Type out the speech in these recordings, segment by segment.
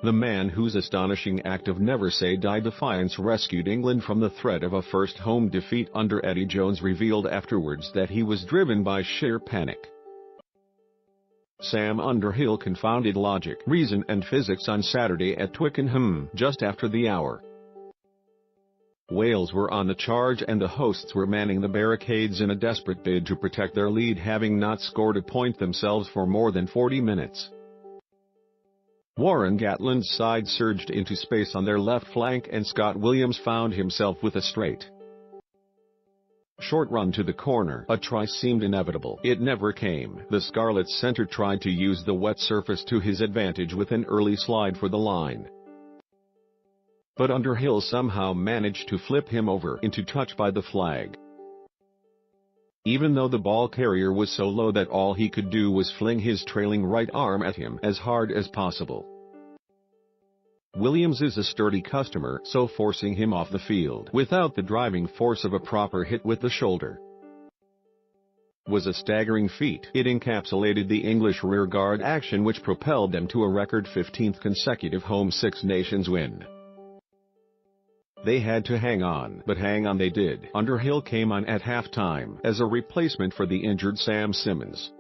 The man whose astonishing act of never-say-die defiance rescued England from the threat of a first home defeat under Eddie Jones revealed afterwards that he was driven by sheer panic. Sam Underhill confounded logic, reason and physics on Saturday at Twickenham just after the hour. Wales were on the charge and the hosts were manning the barricades in a desperate bid to protect their lead, having not scored a point themselves for more than 40 minutes. Warren Gatland's side surged into space on their left flank and Scott Williams found himself with a straight short run to the corner. A try seemed inevitable. It never came. The Scarlets centre tried to use the wet surface to his advantage with an early slide for the line. But Underhill somehow managed to flip him over into touch by the flag. Even though the ball carrier was so low that all he could do was fling his trailing right arm at him as hard as possible. Williams is a sturdy customer, so forcing him off the field without the driving force of a proper hit with the shoulder was a staggering feat. It encapsulated the English rearguard action which propelled them to a record 15th consecutive home Six Nations win. They had to hang on, but hang on they did. Underhill came on at halftime as a replacement for the injured Sam Simmonds.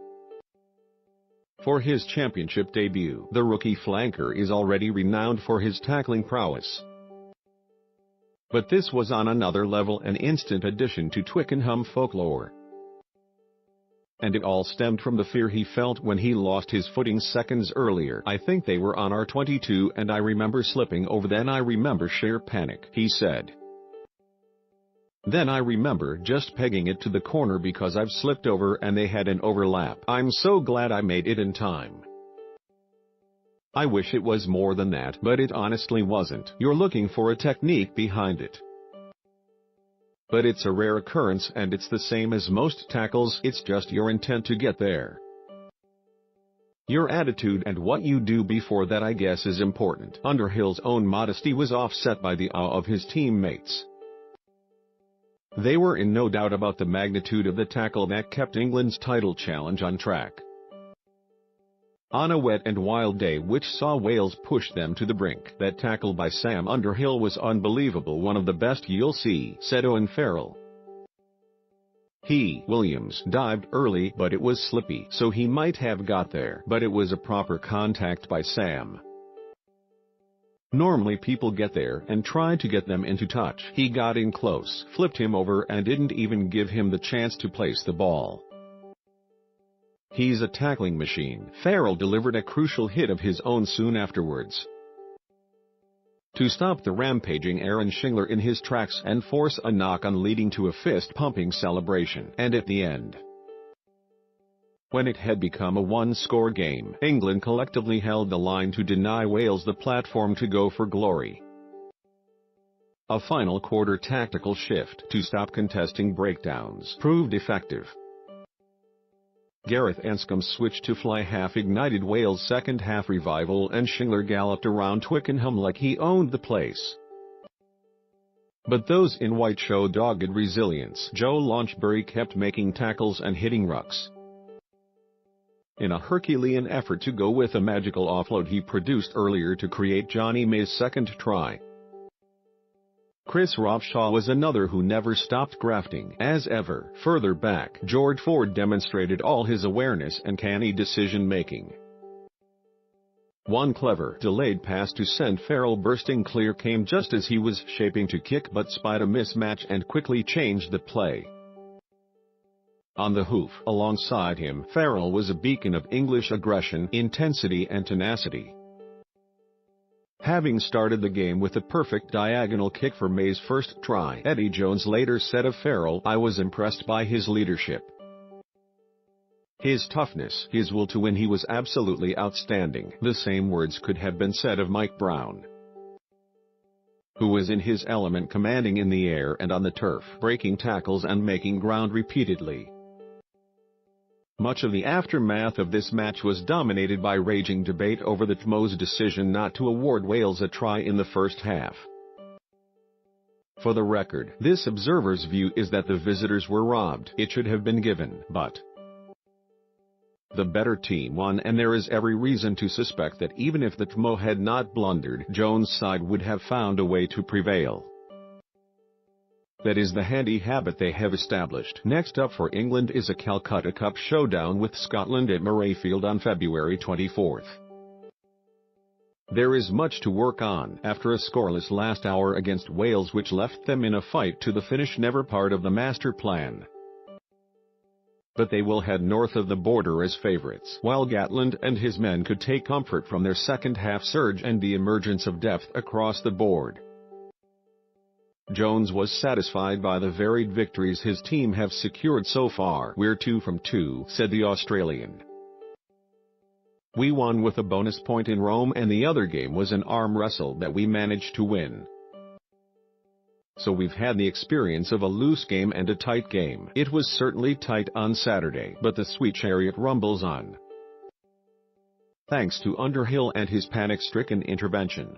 For his championship debut, the rookie flanker is already renowned for his tackling prowess. But this was on another level, an instant addition to Twickenham folklore. And it all stemmed from the fear he felt when he lost his footing seconds earlier. "I think they were on our 22 and I remember slipping over, then I remember sheer panic," he said. "Then I remember just pegging it to the corner because I've slipped over and they had an overlap. I'm so glad I made it in time. I wish it was more than that, but it honestly wasn't. You're looking for a technique behind it. But it's a rare occurrence and it's the same as most tackles, it's just your intent to get there. Your attitude and what you do before that, I guess, is important." Underhill's own modesty was offset by the awe of his teammates. They were in no doubt about the magnitude of the tackle that kept England's title challenge on track. On a wet and wild day which saw Wales push them to the brink, that tackle by Sam Underhill was unbelievable, "one of the best you'll see," said Owen Farrell. Williams dived early but it was slippy, so he might have got there, but it was a proper contact by Sam. Normally people get there and try to get them into touch. He got in close, flipped him over and didn't even give him the chance to place the ball. "He's a tackling machine." Farrell delivered a crucial hit of his own soon afterwards to stop the rampaging Aaron Shingler in his tracks and force a knock-on, leading to a fist-pumping celebration. And at the end, when it had become a one-score game, England collectively held the line to deny Wales the platform to go for glory. A final quarter tactical shift to stop contesting breakdowns proved effective. Gareth Anscombe's switch to fly half ignited Wales' second-half revival and Shingler galloped around Twickenham like he owned the place. But those in white showed dogged resilience. Joe Launchbury kept making tackles and hitting rucks. In a Herculean effort to go with a magical offload he produced earlier to create Johnny May's second try. Chris Robshaw was another who never stopped grafting. As ever, further back, George Ford demonstrated all his awareness and canny decision-making. One clever, delayed pass to send Farrell bursting clear came just as he was shaping to kick but spied a mismatch and quickly changed the play. On the hoof, alongside him, Farrell was a beacon of English aggression, intensity and tenacity. Having started the game with a perfect diagonal kick for May's first try, Eddie Jones later said of Farrell, "I was impressed by his leadership. His toughness, his will to win, he was absolutely outstanding." The same words could have been said of Mike Brown, who was in his element, commanding in the air and on the turf, breaking tackles and making ground repeatedly. Much of the aftermath of this match was dominated by raging debate over the TMO's decision not to award Wales a try in the first half. For the record, this observer's view is that the visitors were robbed. It should have been given, but The better team won, and there is every reason to suspect that even if the TMO had not blundered, Jones' side would have found a way to prevail. That is the handy habit they have established. Next up for England is a Calcutta Cup showdown with Scotland at Murrayfield on February 24. There is much to work on after a scoreless last hour against Wales, which left them in a fight to the finish, never part of the master plan. But they will head north of the border as favourites, while Gatland and his men could take comfort from their second-half surge and the emergence of depth across the board. Jones was satisfied by the varied victories his team have secured so far. "We're 2 from 2, said the Australian. "We won with a bonus point in Rome, and the other game was an arm wrestle that we managed to win. So we've had the experience of a loose game and a tight game. It was certainly tight on Saturday, but the sweet chariot rumbles on. Thanks to Underhill and his panic-stricken intervention.